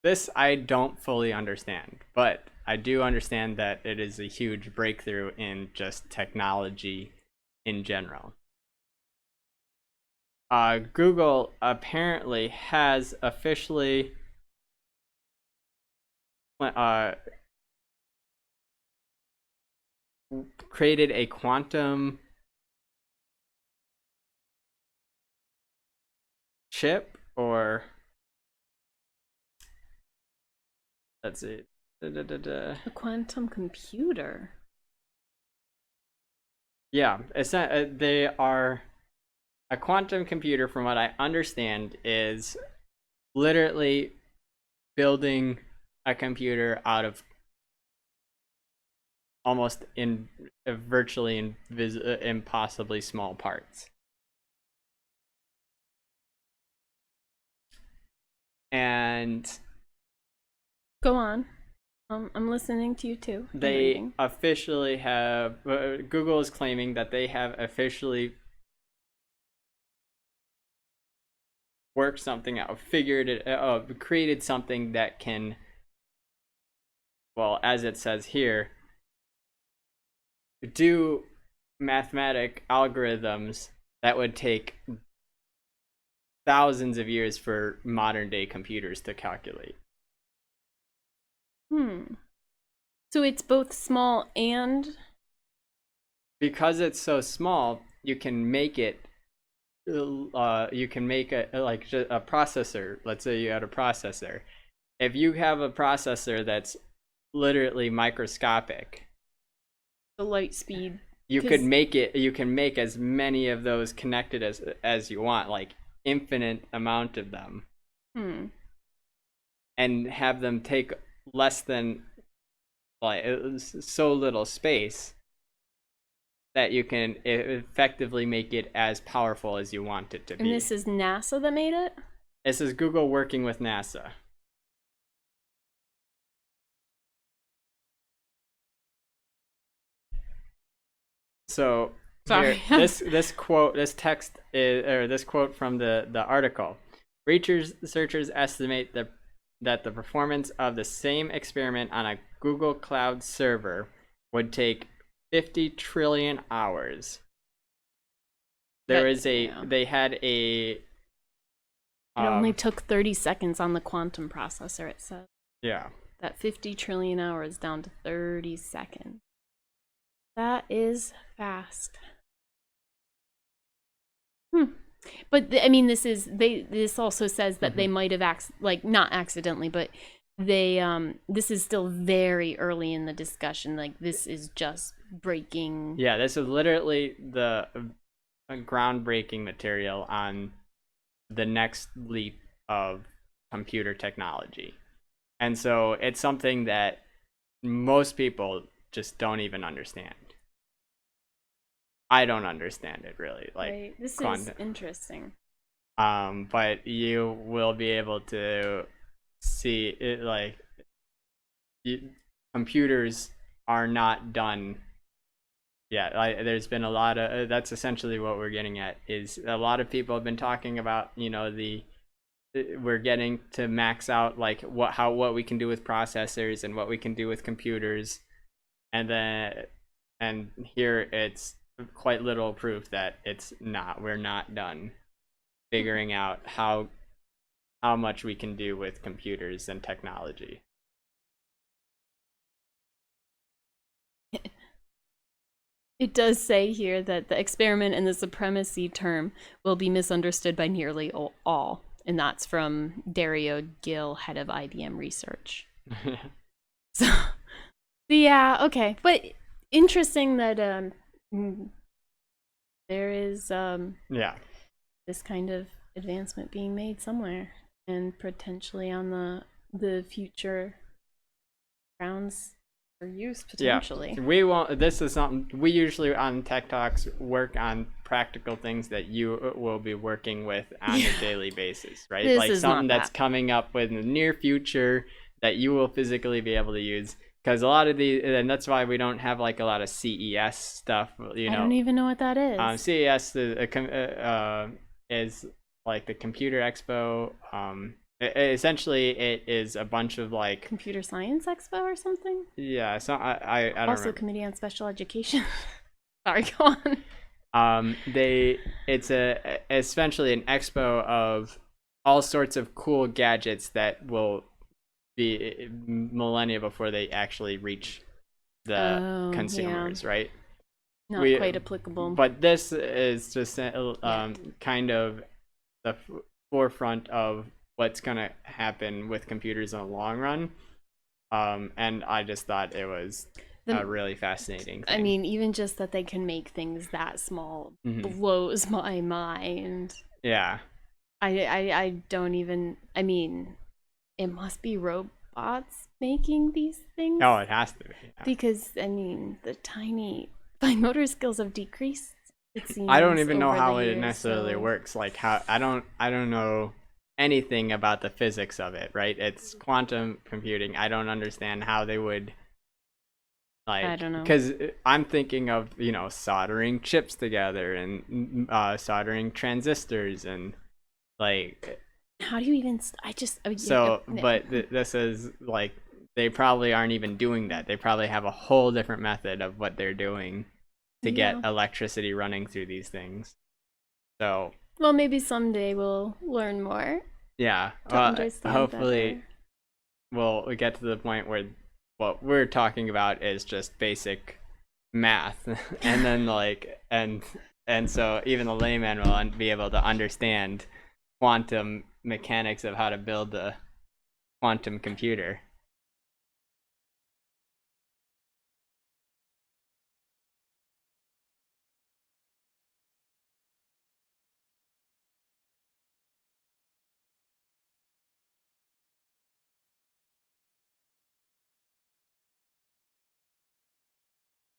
This I don't fully understand, but I do understand that it is a huge breakthrough in just technology in general. Google apparently has officially uh, created a quantum chip, or let's see. A quantum computer. Yeah, it's not, they are a quantum computer. From what I understand, is literally building a computer out of almost in virtually impossibly small parts. And Go on. I'm listening to you too. they officially have, Google is claiming that they have officially worked something out, figured it out, created something that can, well, as it says here, do mathematic algorithms that would take thousands of years for modern day computers to calculate. So it's both small and, because it's so small, you can make it. You can make a processor. Let's say you had a processor. If you have a processor that's literally microscopic, the light speed. you could make it. You can make as many of those connected as you want, like infinite amount of them, and have them take less than like so little space that you can effectively make it as powerful as you want it to be. And this is NASA that made it? This is Google working with NASA. So sorry. Here, this quote, this text is, or this quote from the article. Researchers estimate that the performance of the same experiment on a Google Cloud server would take 50 trillion hours. They had a. It only took 30 seconds on the quantum processor, it said. Yeah. That 50 trillion hours down to 30 seconds. That is fast. But I mean, this also says that they might have not accidentally, but this is still very early in the discussion. Like, this is just breaking. Yeah, this is literally the groundbreaking material on the next leap of computer technology. And so it's something that most people just don't even understand. I don't understand it really. Like, right. This is interesting. But you will be able to see it. Like, computers are not done yet. There's been a lot of that's essentially what we're getting at. Is a lot of people have been talking about, we're getting to max out like what we can do with processors and what we can do with computers, and here it's quite little proof that we're not done figuring out how much we can do with computers and technology. It does say here that the experiment and the supremacy term will be misunderstood by nearly all. And that's from Dario Gil, head of IBM Research. So, yeah, okay. But interesting that there is this kind of advancement being made somewhere, and potentially on the future grounds for use, potentially. Yeah, we won't. This is something we usually on Tech Talks work on, practical things that you will be working with on a daily basis, right? This like is something not that's coming up in the near future that you will physically be able to use. Because a lot of and that's why we don't have like a lot of CES stuff. I don't even know what that is. CES is like the Computer Expo. Essentially, it is a bunch of like, Computer Science Expo or something? yeah. So I don't Also, remember. Committee on Special Education. Sorry, go on. It's essentially an expo of all sorts of cool gadgets that will be millennia before they actually reach the Oh, consumers, right? not quite applicable. But this is just Yeah. kind of the forefront of what's gonna happen with computers in the long run. And I just thought it was a really fascinating thing. I mean, even just that they can make things that small Mhm. blows my mind. Yeah. I don't even. I mean, it must be robots making these things. Oh, it has to be. Yeah. Because I mean, the tiny fine motor skills have decreased. It seems. I don't even know over how the it years, necessarily so- works. Like how I don't know anything about the physics of it, right? It's quantum computing. I don't understand how they would like, I don't know. because I'm thinking of, soldering chips together and soldering transistors and like, How do you even? I just. so but this is like, they probably aren't even doing that. They probably have a whole different method of what they're doing to get Yeah. electricity running through these things. So Well, maybe someday we'll learn more yeah, to understand hopefully better. we'll get to the point where what we're talking about is just basic math, and then like, and so even the layman will be able to understand quantum mechanics of how to build a quantum computer.